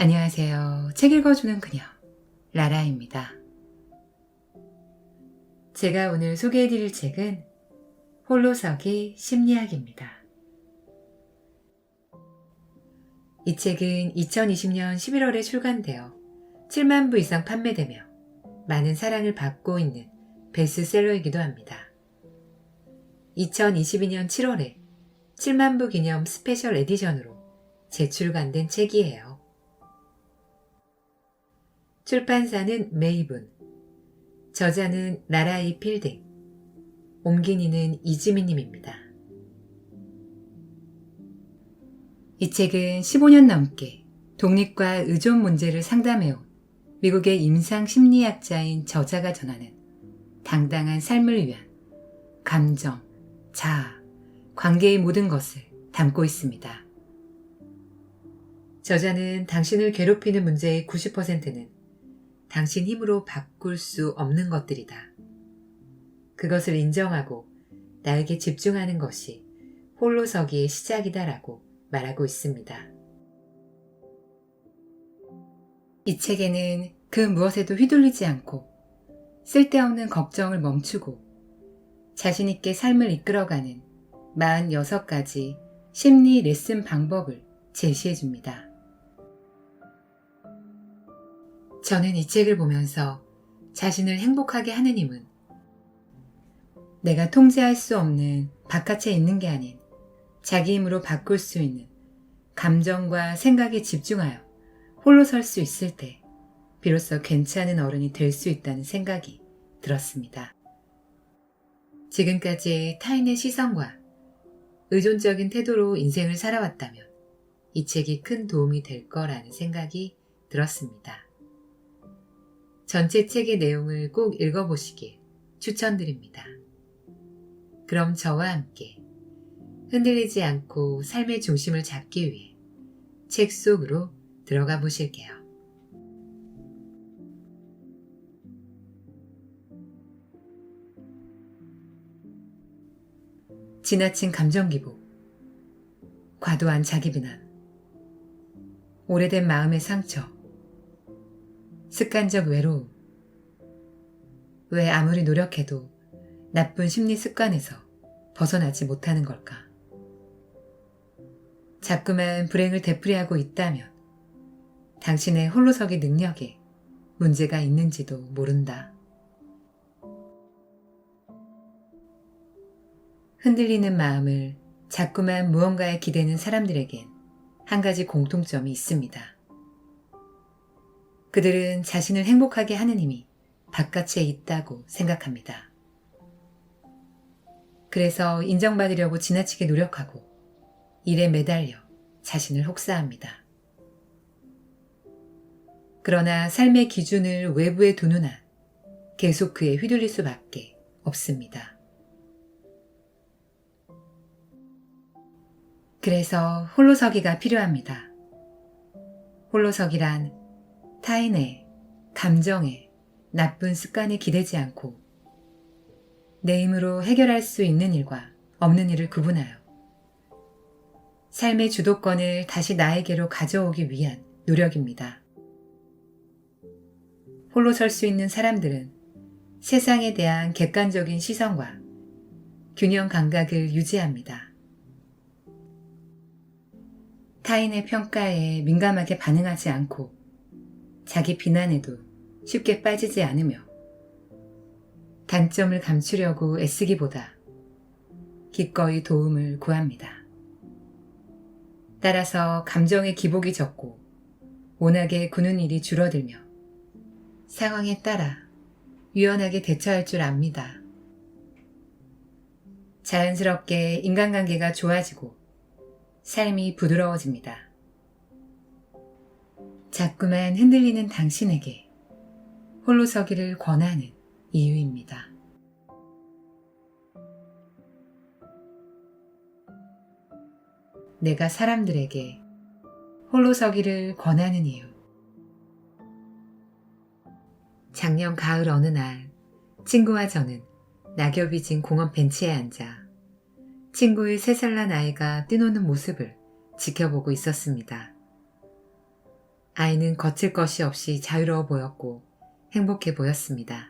안녕하세요. 책 읽어주는 그녀, 라라입니다. 제가 오늘 소개해드릴 책은 홀로서기 심리학입니다. 이 책은 2020년 11월에 출간되어 7만 부 이상 판매되며 많은 사랑을 받고 있는 베스트셀러이기도 합니다. 2022년 7월에 7만 부 기념 스페셜 에디션으로 재출간된 책이에요. 출판사는 메이븐, 저자는 라라이 필딩, 옮긴이는 이지미님입니다. 이 책은 15년 넘게 독립과 의존 문제를 상담해온 미국의 임상 심리학자인 저자가 전하는 당당한 삶을 위한 감정, 자아, 관계의 모든 것을 담고 있습니다. 저자는 당신을 괴롭히는 문제의 90%는 당신 힘으로 바꿀 수 없는 것들이다. 그것을 인정하고 나에게 집중하는 것이 홀로서기의 시작이다라고 말하고 있습니다. 이 책에는 그 무엇에도 휘둘리지 않고 쓸데없는 걱정을 멈추고 자신있게 삶을 이끌어가는 46가지 심리 레슨 방법을 제시해줍니다. 저는 이 책을 보면서 자신을 행복하게 하는 힘은 내가 통제할 수 없는 바깥에 있는 게 아닌 자기 힘으로 바꿀 수 있는 감정과 생각에 집중하여 홀로 설 수 있을 때 비로소 괜찮은 어른이 될 수 있다는 생각이 들었습니다. 지금까지 타인의 시선과 의존적인 태도로 인생을 살아왔다면 이 책이 큰 도움이 될 거라는 생각이 들었습니다. 전체 책의 내용을 꼭 읽어보시길 추천드립니다. 그럼 저와 함께 흔들리지 않고 삶의 중심을 잡기 위해 책 속으로 들어가 보실게요. 지나친 감정 기복, 과도한 자기 비난, 오래된 마음의 상처, 습관적 외로움. 왜 아무리 노력해도 나쁜 심리 습관에서 벗어나지 못하는 걸까? 자꾸만 불행을 되풀이하고 있다면 당신의 홀로서기 능력에 문제가 있는지도 모른다. 흔들리는 마음을 자꾸만 무언가에 기대는 사람들에겐 한 가지 공통점이 있습니다. 그들은 자신을 행복하게 하는 힘이 바깥에 있다고 생각합니다. 그래서 인정받으려고 지나치게 노력하고 일에 매달려 자신을 혹사합니다. 그러나 삶의 기준을 외부에 두는 한 계속 그에 휘둘릴 수밖에 없습니다. 그래서 홀로서기가 필요합니다. 홀로서기란 타인의 감정에 나쁜 습관에 기대지 않고 내 힘으로 해결할 수 있는 일과 없는 일을 구분하여 삶의 주도권을 다시 나에게로 가져오기 위한 노력입니다. 홀로 설 수 있는 사람들은 세상에 대한 객관적인 시선과 균형 감각을 유지합니다. 타인의 평가에 민감하게 반응하지 않고 자기 비난에도 쉽게 빠지지 않으며 단점을 감추려고 애쓰기보다 기꺼이 도움을 구합니다. 따라서 감정의 기복이 적고 온하게 구는 일이 줄어들며 상황에 따라 유연하게 대처할 줄 압니다. 자연스럽게 인간관계가 좋아지고 삶이 부드러워집니다. 자꾸만 흔들리는 당신에게 홀로 서기를 권하는 이유입니다. 내가 사람들에게 홀로 서기를 권하는 이유. 작년 가을 어느 날 친구와 저는 낙엽이 진 공원 벤치에 앉아 친구의 3살 난 아이가 뛰노는 모습을 지켜보고 있었습니다. 아이는 거칠 것이 없이 자유로워 보였고 행복해 보였습니다.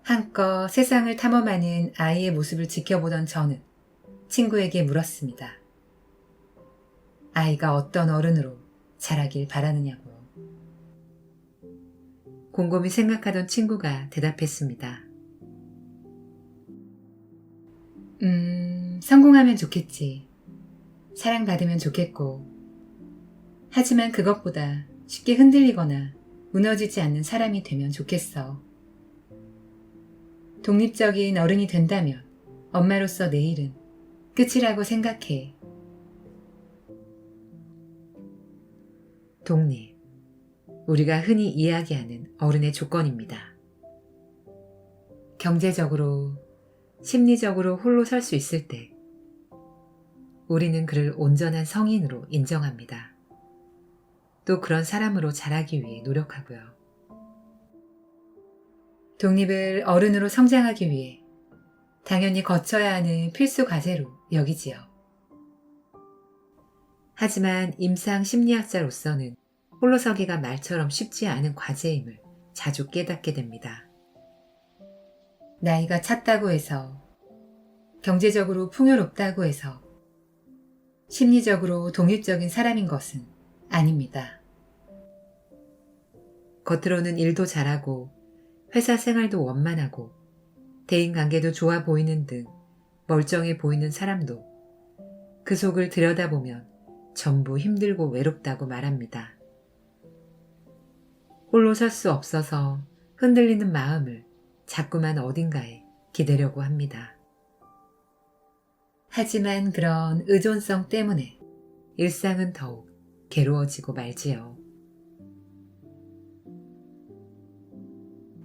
한껏 세상을 탐험하는 아이의 모습을 지켜보던 저는 친구에게 물었습니다. 아이가 어떤 어른으로 자라길 바라느냐고요. 곰곰이 생각하던 친구가 대답했습니다. 성공하면 좋겠지. 사랑받으면 좋겠고. 하지만 그것보다 쉽게 흔들리거나 무너지지 않는 사람이 되면 좋겠어. 독립적인 어른이 된다면 엄마로서 내 일은 끝이라고 생각해. 독립. 우리가 흔히 이야기하는 어른의 조건입니다. 경제적으로, 심리적으로 홀로 설 수 있을 때 우리는 그를 온전한 성인으로 인정합니다. 또 그런 사람으로 자라기 위해 노력하고요. 독립을 어른으로 성장하기 위해 당연히 거쳐야 하는 필수 과제로 여기지요. 하지만 임상 심리학자로서는 홀로서기가 말처럼 쉽지 않은 과제임을 자주 깨닫게 됩니다. 나이가 찼다고 해서, 경제적으로 풍요롭다고 해서 심리적으로 독립적인 사람인 것은 아닙니다. 겉으로는 일도 잘하고 회사 생활도 원만하고 대인관계도 좋아 보이는 등 멀쩡해 보이는 사람도 그 속을 들여다보면 전부 힘들고 외롭다고 말합니다. 홀로 설 수 없어서 흔들리는 마음을 자꾸만 어딘가에 기대려고 합니다. 하지만 그런 의존성 때문에 일상은 더욱 괴로워지고 말지요.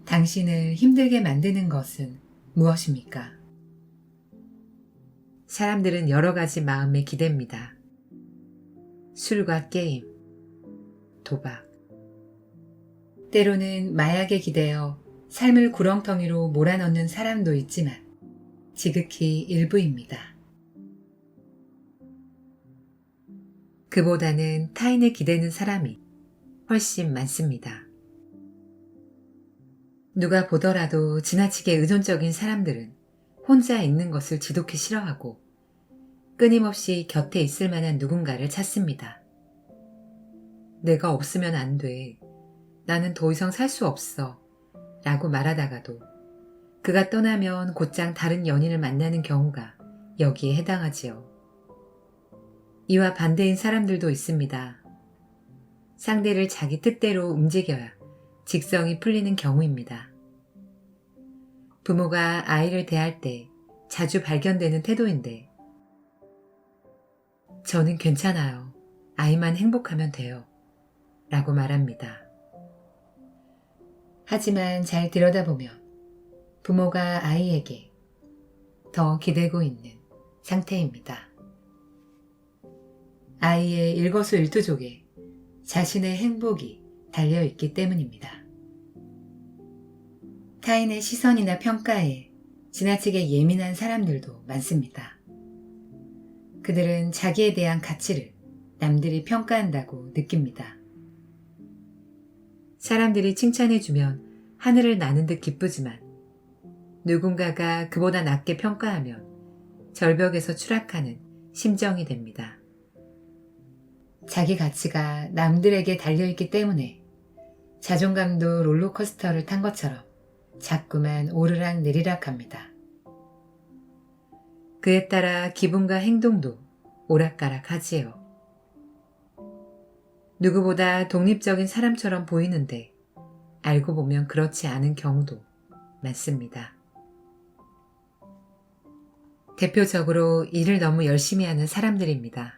당신을 힘들게 만드는 것은 무엇입니까? 사람들은 여러 가지 마음에 기댑니다. 술과 게임, 도박. 때로는 마약에 기대어 삶을 구렁텅이로 몰아넣는 사람도 있지만 지극히 일부입니다. 그보다는 타인에 기대는 사람이 훨씬 많습니다. 누가 보더라도 지나치게 의존적인 사람들은 혼자 있는 것을 지독히 싫어하고 끊임없이 곁에 있을 만한 누군가를 찾습니다. 내가 없으면 안 돼. 나는 더 이상 살 수 없어. 라고 말하다가도 그가 떠나면 곧장 다른 연인을 만나는 경우가 여기에 해당하지요. 이와 반대인 사람들도 있습니다. 상대를 자기 뜻대로 움직여야 직성이 풀리는 경우입니다. 부모가 아이를 대할 때 자주 발견되는 태도인데 저는 괜찮아요. 아이만 행복하면 돼요. 라고 말합니다. 하지만 잘 들여다보면 부모가 아이에게 더 기대고 있는 상태입니다. 아이의 일거수일투족에 자신의 행복이 달려있기 때문입니다. 타인의 시선이나 평가에 지나치게 예민한 사람들도 많습니다. 그들은 자기에 대한 가치를 남들이 평가한다고 느낍니다. 사람들이 칭찬해주면 하늘을 나는 듯 기쁘지만 누군가가 그보다 낮게 평가하면 절벽에서 추락하는 심정이 됩니다. 자기 가치가 남들에게 달려있기 때문에 자존감도 롤러코스터를 탄 것처럼 자꾸만 오르락 내리락 합니다. 그에 따라 기분과 행동도 오락가락 하지요. 누구보다 독립적인 사람처럼 보이는데 알고 보면 그렇지 않은 경우도 많습니다. 대표적으로 일을 너무 열심히 하는 사람들입니다.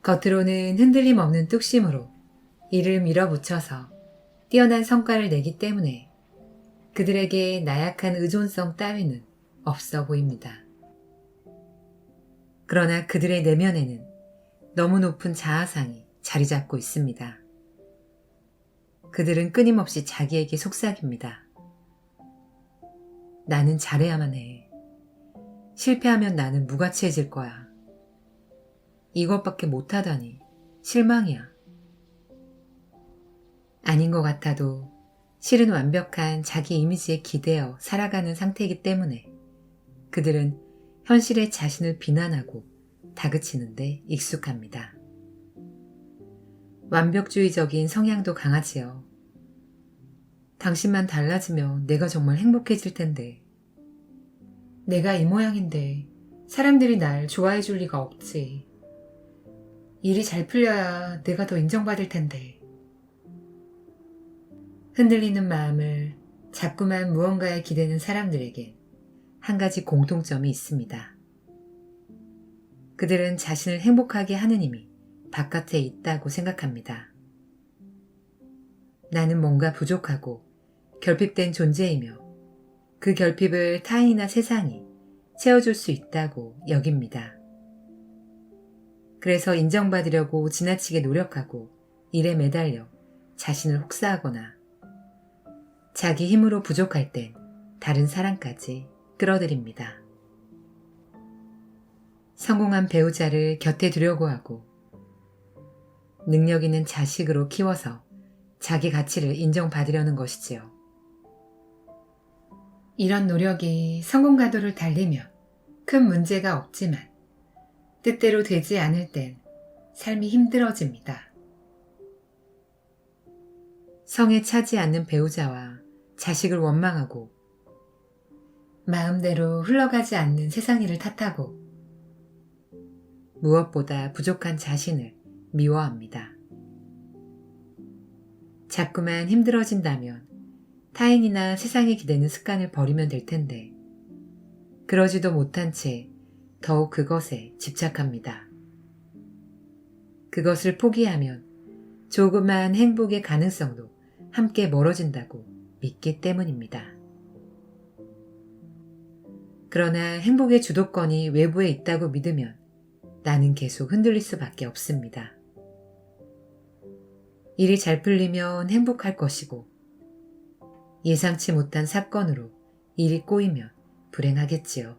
겉으로는 흔들림 없는 뚝심으로 일을 밀어붙여서 뛰어난 성과를 내기 때문에 그들에게 나약한 의존성 따위는 없어 보입니다. 그러나 그들의 내면에는 너무 높은 자아상이 자리 잡고 있습니다. 그들은 끊임없이 자기에게 속삭입니다. 나는 잘해야만 해. 실패하면 나는 무가치해질 거야. 이것밖에 못하다니 실망이야. 아닌 것 같아도 실은 완벽한 자기 이미지에 기대어 살아가는 상태이기 때문에 그들은 현실의 자신을 비난하고 다그치는데 익숙합니다. 완벽주의적인 성향도 강하지요. 당신만 달라지면 내가 정말 행복해질 텐데. 내가 이 모양인데 사람들이 날 좋아해 줄 리가 없지. 일이 잘 풀려야 내가 더 인정받을 텐데. 흔들리는 마음을 자꾸만 무언가에 기대는 사람들에겐 한 가지 공통점이 있습니다. 그들은 자신을 행복하게 하는 힘이 바깥에 있다고 생각합니다. 나는 뭔가 부족하고 결핍된 존재이며 그 결핍을 타인이나 세상이 채워줄 수 있다고 여깁니다. 그래서 인정받으려고 지나치게 노력하고 일에 매달려 자신을 혹사하거나 자기 힘으로 부족할 땐 다른 사람까지 끌어들입니다. 성공한 배우자를 곁에 두려고 하고 능력 있는 자식으로 키워서 자기 가치를 인정받으려는 것이지요. 이런 노력이 성공 가도를 달리면 큰 문제가 없지만 뜻대로 되지 않을 땐 삶이 힘들어집니다. 성에 차지 않는 배우자와 자식을 원망하고 마음대로 흘러가지 않는 세상 일을 탓하고 무엇보다 부족한 자신을 미워합니다. 자꾸만 힘들어진다면 타인이나 세상에 기대는 습관을 버리면 될 텐데 그러지도 못한 채 더욱 그것에 집착합니다. 그것을 포기하면 조그만 행복의 가능성도 함께 멀어진다고 믿기 때문입니다. 그러나 행복의 주도권이 외부에 있다고 믿으면 나는 계속 흔들릴 수밖에 없습니다. 일이 잘 풀리면 행복할 것이고 예상치 못한 사건으로 일이 꼬이면 불행하겠지요.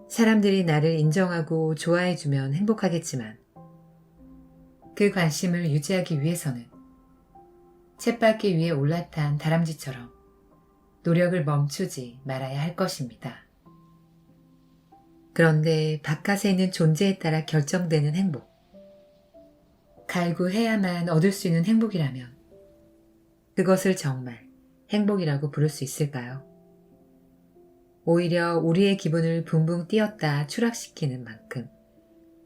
사람들이 나를 인정하고 좋아해주면 행복하겠지만 그 관심을 유지하기 위해서는 쳇바퀴 위에 올라탄 다람쥐처럼 노력을 멈추지 말아야 할 것입니다. 그런데 바깥에 있는 존재에 따라 결정되는 행복, 갈구해야만 얻을 수 있는 행복이라면 그것을 정말 행복이라고 부를 수 있을까요? 오히려 우리의 기분을 붕붕 뛰었다 추락시키는 만큼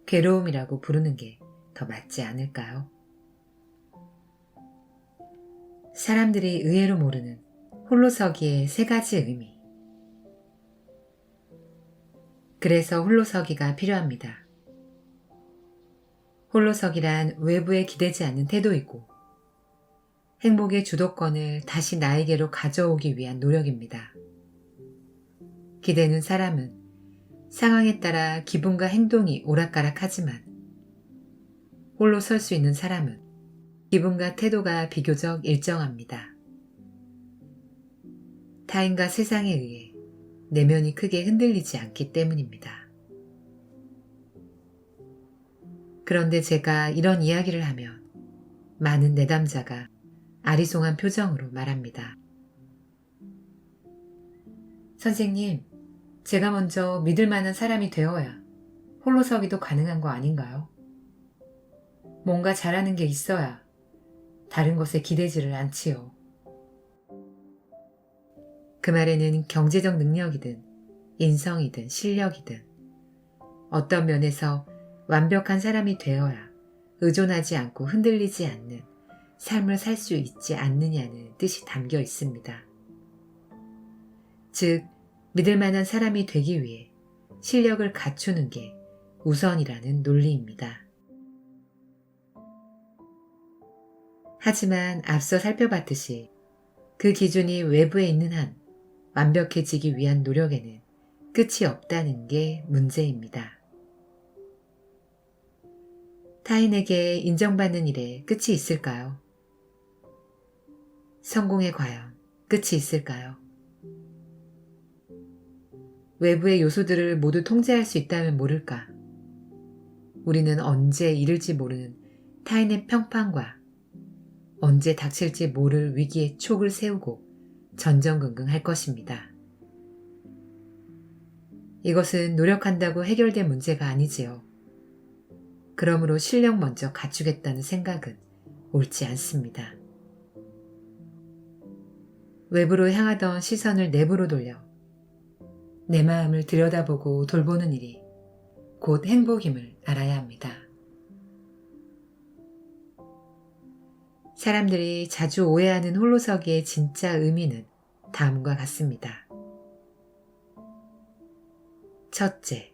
괴로움이라고 부르는 게 더 맞지 않을까요? 사람들이 의외로 모르는 홀로서기의 세 가지 의미. 그래서 홀로서기가 필요합니다. 홀로서기란 외부에 기대지 않는 태도이고 행복의 주도권을 다시 나에게로 가져오기 위한 노력입니다. 기대는 사람은 상황에 따라 기분과 행동이 오락가락하지만 홀로 설 수 있는 사람은 기분과 태도가 비교적 일정합니다. 타인과 세상에 의해 내면이 크게 흔들리지 않기 때문입니다. 그런데 제가 이런 이야기를 하면 많은 내담자가 아리송한 표정으로 말합니다. 선생님, 제가 먼저 믿을 만한 사람이 되어야 홀로 서기도 가능한 거 아닌가요? 뭔가 잘하는 게 있어야 다른 것에 기대지를 않지요. 그 말에는 경제적 능력이든 인성이든 실력이든 어떤 면에서 완벽한 사람이 되어야 의존하지 않고 흔들리지 않는 삶을 살 수 있지 않느냐는 뜻이 담겨 있습니다. 즉, 믿을 만한 사람이 되기 위해 실력을 갖추는 게 우선이라는 논리입니다. 하지만 앞서 살펴봤듯이 그 기준이 외부에 있는 한 완벽해지기 위한 노력에는 끝이 없다는 게 문제입니다. 타인에게 인정받는 일에 끝이 있을까요? 성공에 과연 끝이 있을까요? 외부의 요소들을 모두 통제할 수 있다면 모를까? 우리는 언제 이를지 모르는 타인의 평판과 언제 닥칠지 모를 위기에 촉을 세우고 전전긍긍할 것입니다. 이것은 노력한다고 해결될 문제가 아니지요. 그러므로 실력 먼저 갖추겠다는 생각은 옳지 않습니다. 외부로 향하던 시선을 내부로 돌려 내 마음을 들여다보고 돌보는 일이 곧 행복임을 알아야 합니다. 사람들이 자주 오해하는 홀로서기의 진짜 의미는 다음과 같습니다. 첫째,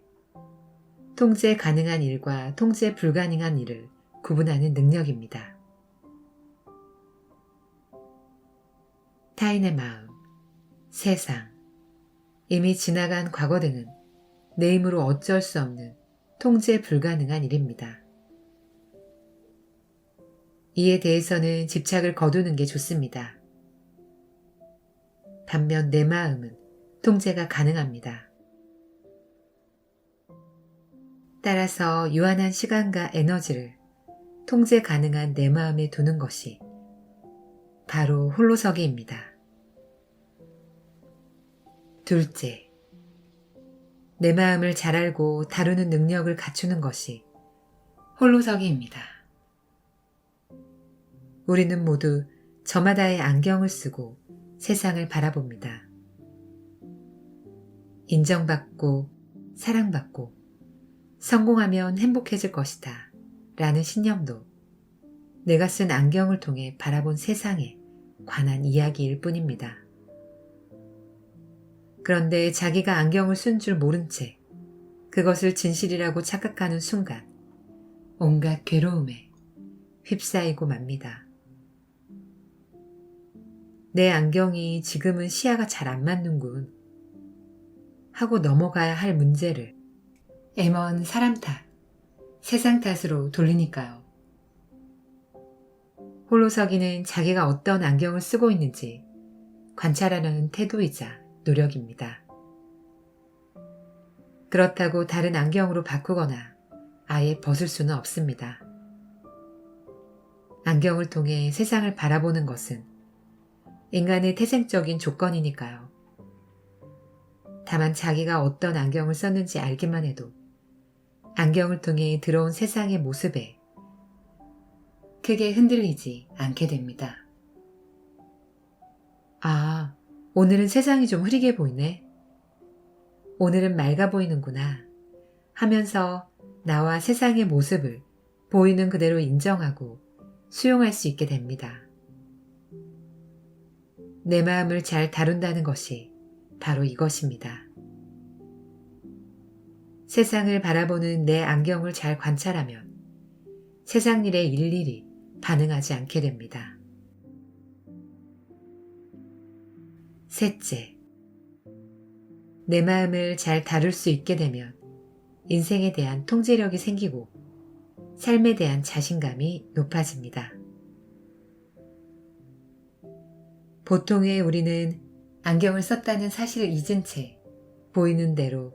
통제 가능한 일과 통제 불가능한 일을 구분하는 능력입니다. 타인의 마음, 세상, 이미 지나간 과거 등은 내 힘으로 어쩔 수 없는 통제 불가능한 일입니다. 이에 대해서는 집착을 거두는 게 좋습니다. 반면 내 마음은 통제가 가능합니다. 따라서 유한한 시간과 에너지를 통제 가능한 내 마음에 두는 것이 바로 홀로서기입니다. 둘째, 내 마음을 잘 알고 다루는 능력을 갖추는 것이 홀로서기입니다. 우리는 모두 저마다의 안경을 쓰고 세상을 바라봅니다. 인정받고 사랑받고 성공하면 행복해질 것이다 라는 신념도 내가 쓴 안경을 통해 바라본 세상에 관한 이야기일 뿐입니다. 그런데 자기가 안경을 쓴 줄 모른 채 그것을 진실이라고 착각하는 순간 온갖 괴로움에 휩싸이고 맙니다. 내 안경이 지금은 시야가 잘 안 맞는군 하고 넘어가야 할 문제를 애먼 사람 탓, 세상 탓으로 돌리니까요. 홀로서기는 자기가 어떤 안경을 쓰고 있는지 관찰하려는 태도이자 노력입니다. 그렇다고 다른 안경으로 바꾸거나 아예 벗을 수는 없습니다. 안경을 통해 세상을 바라보는 것은 인간의 태생적인 조건이니까요. 다만 자기가 어떤 안경을 썼는지 알기만 해도 안경을 통해 들어온 세상의 모습에 크게 흔들리지 않게 됩니다. 아, 오늘은 세상이 좀 흐리게 보이네. 오늘은 맑아 보이는구나 하면서 나와 세상의 모습을 보이는 그대로 인정하고 수용할 수 있게 됩니다. 내 마음을 잘 다룬다는 것이 바로 이것입니다. 세상을 바라보는 내 안경을 잘 관찰하면 세상 일에 일일이 반응하지 않게 됩니다. 셋째, 내 마음을 잘 다룰 수 있게 되면 인생에 대한 통제력이 생기고 삶에 대한 자신감이 높아집니다. 보통의 우리는 안경을 썼다는 사실을 잊은 채 보이는 대로,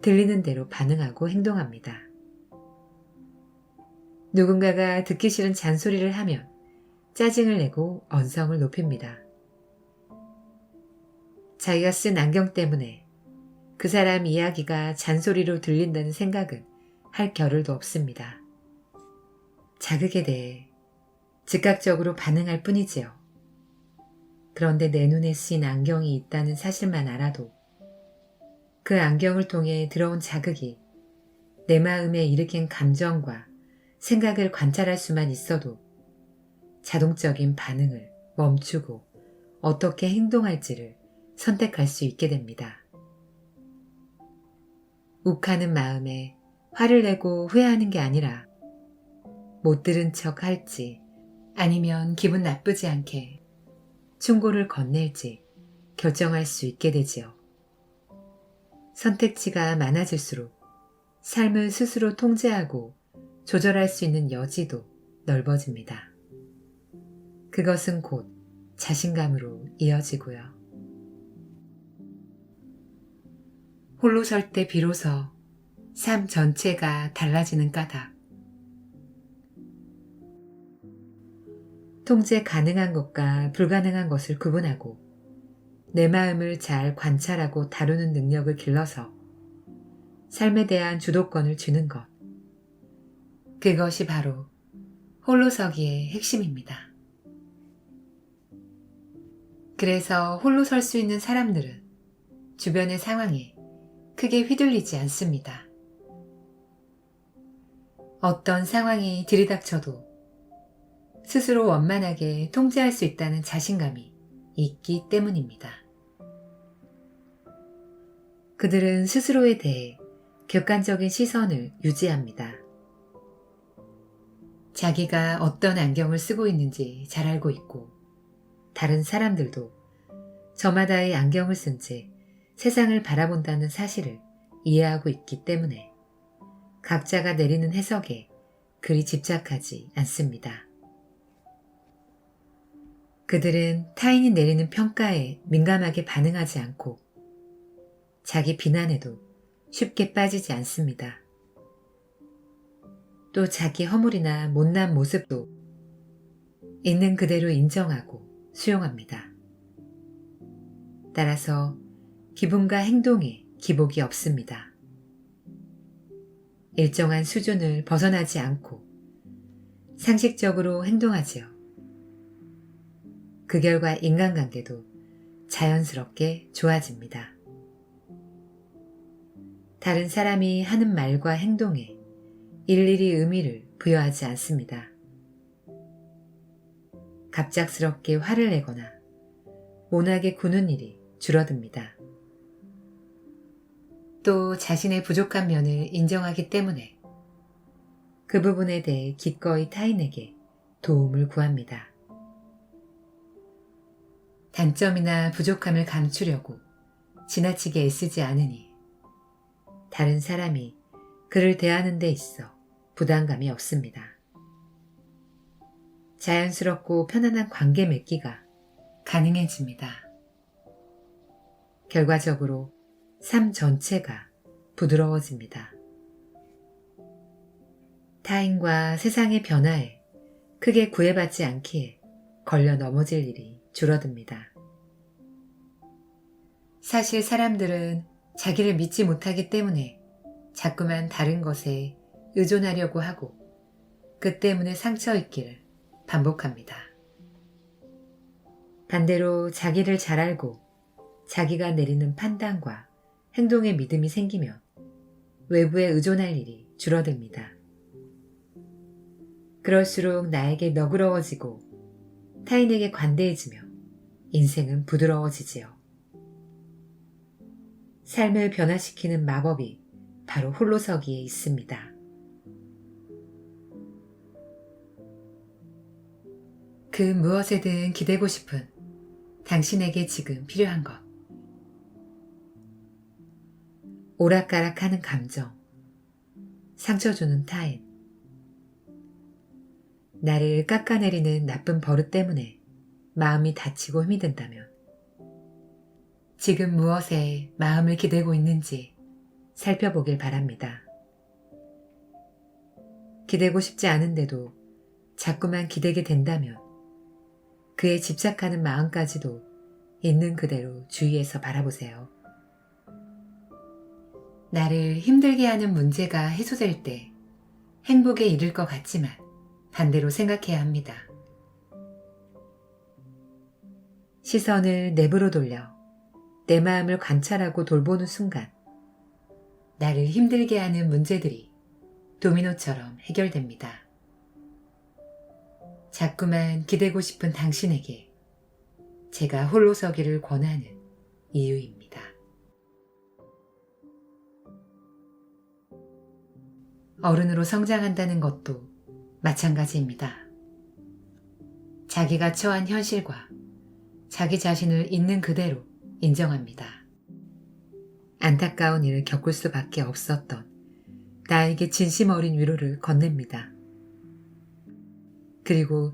들리는 대로 반응하고 행동합니다. 누군가가 듣기 싫은 잔소리를 하면 짜증을 내고 언성을 높입니다. 자기가 쓴 안경 때문에 그 사람 이야기가 잔소리로 들린다는 생각은 할 겨를도 없습니다. 자극에 대해 즉각적으로 반응할 뿐이지요. 그런데 내 눈에 쓰인 안경이 있다는 사실만 알아도 그 안경을 통해 들어온 자극이 내 마음에 일으킨 감정과 생각을 관찰할 수만 있어도 자동적인 반응을 멈추고 어떻게 행동할지를 선택할 수 있게 됩니다. 욱하는 마음에 화를 내고 후회하는 게 아니라 못 들은 척 할지 아니면 기분 나쁘지 않게 충고를 건넬지 결정할 수 있게 되지요. 선택지가 많아질수록 삶을 스스로 통제하고 조절할 수 있는 여지도 넓어집니다. 그것은 곧 자신감으로 이어지고요. 홀로 설 때 비로소 삶 전체가 달라지는 까닭. 통제 가능한 것과 불가능한 것을 구분하고 내 마음을 잘 관찰하고 다루는 능력을 길러서 삶에 대한 주도권을 주는 것. 그것이 바로 홀로서기의 핵심입니다. 그래서 홀로 설 수 있는 사람들은 주변의 상황에 크게 휘둘리지 않습니다. 어떤 상황이 들이닥쳐도 스스로 원만하게 통제할 수 있다는 자신감이 있기 때문입니다. 그들은 스스로에 대해 객관적인 시선을 유지합니다. 자기가 어떤 안경을 쓰고 있는지 잘 알고 있고 다른 사람들도 저마다의 안경을 쓴 채 세상을 바라본다는 사실을 이해하고 있기 때문에 각자가 내리는 해석에 그리 집착하지 않습니다. 그들은 타인이 내리는 평가에 민감하게 반응하지 않고 자기 비난에도 쉽게 빠지지 않습니다. 또 자기 허물이나 못난 모습도 있는 그대로 인정하고 수용합니다. 따라서 기분과 행동에 기복이 없습니다. 일정한 수준을 벗어나지 않고 상식적으로 행동하지요. 그 결과 인간관계도 자연스럽게 좋아집니다. 다른 사람이 하는 말과 행동에 일일이 의미를 부여하지 않습니다. 갑작스럽게 화를 내거나 모나게 구는 일이 줄어듭니다. 또 자신의 부족한 면을 인정하기 때문에 그 부분에 대해 기꺼이 타인에게 도움을 구합니다. 단점이나 부족함을 감추려고 지나치게 애쓰지 않으니 다른 사람이 그를 대하는 데 있어 부담감이 없습니다. 자연스럽고 편안한 관계 맺기가 가능해집니다. 결과적으로 삶 전체가 부드러워집니다. 타인과 세상의 변화에 크게 구애받지 않기에 걸려 넘어질 일이 줄어듭니다. 사실 사람들은 자기를 믿지 못하기 때문에 자꾸만 다른 것에 의존하려고 하고 그 때문에 상처 입기를 반복합니다. 반대로 자기를 잘 알고 자기가 내리는 판단과 행동에 믿음이 생기면 외부에 의존할 일이 줄어듭니다. 그럴수록 나에게 너그러워지고 타인에게 관대해지며 인생은 부드러워지지요. 삶을 변화시키는 마법이 바로 홀로서기에 있습니다. 그 무엇에든 기대고 싶은 당신에게 지금 필요한 것. 오락가락하는 감정, 상처 주는 타인, 나를 깎아내리는 나쁜 버릇 때문에 마음이 다치고 힘이 든다면 지금 무엇에 마음을 기대고 있는지 살펴보길 바랍니다. 기대고 싶지 않은데도 자꾸만 기대게 된다면 그에 집착하는 마음까지도 있는 그대로 주의해서 바라보세요. 나를 힘들게 하는 문제가 해소될 때 행복에 이를 것 같지만 반대로 생각해야 합니다. 시선을 내부로 돌려 내 마음을 관찰하고 돌보는 순간 나를 힘들게 하는 문제들이 도미노처럼 해결됩니다. 자꾸만 기대고 싶은 당신에게 제가 홀로 서기를 권하는 이유입니다. 어른으로 성장한다는 것도 마찬가지입니다. 자기가 처한 현실과 자기 자신을 있는 그대로 인정합니다. 안타까운 일을 겪을 수밖에 없었던 나에게 진심 어린 위로를 건넵니다. 그리고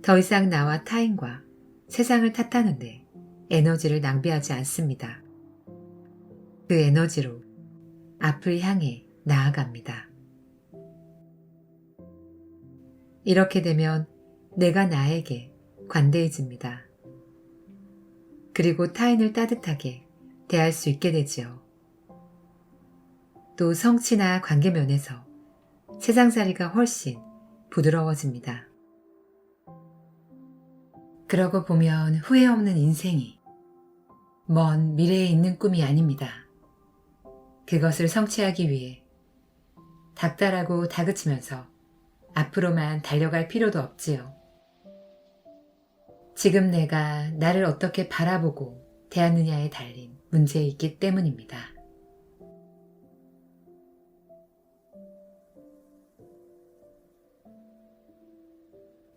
더 이상 나와 타인과 세상을 탓하는데 에너지를 낭비하지 않습니다. 그 에너지로 앞을 향해 나아갑니다. 이렇게 되면 내가 나에게 관대해집니다. 그리고 타인을 따뜻하게 대할 수 있게 되지요. 또 성취나 관계 면에서 세상살이가 훨씬 부드러워집니다. 그러고 보면 후회 없는 인생이 먼 미래에 있는 꿈이 아닙니다. 그것을 성취하기 위해 닥달하고 다그치면서 앞으로만 달려갈 필요도 없지요. 지금 내가 나를 어떻게 바라보고 대하느냐에 달린 문제에 있기 때문입니다.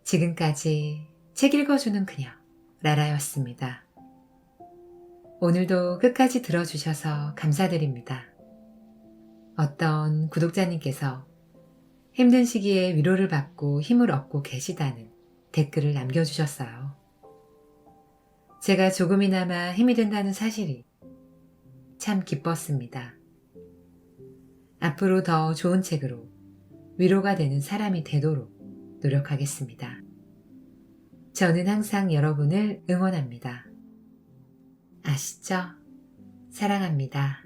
지금까지 책 읽어주는 그녀 라라였습니다. 오늘도 끝까지 들어주셔서 감사드립니다. 어떤 구독자님께서 힘든 시기에 위로를 받고 힘을 얻고 계시다는 댓글을 남겨주셨어요. 제가 조금이나마 힘이 된다는 사실이 참 기뻤습니다. 앞으로 더 좋은 책으로 위로가 되는 사람이 되도록 노력하겠습니다. 저는 항상 여러분을 응원합니다. 아시죠? 사랑합니다.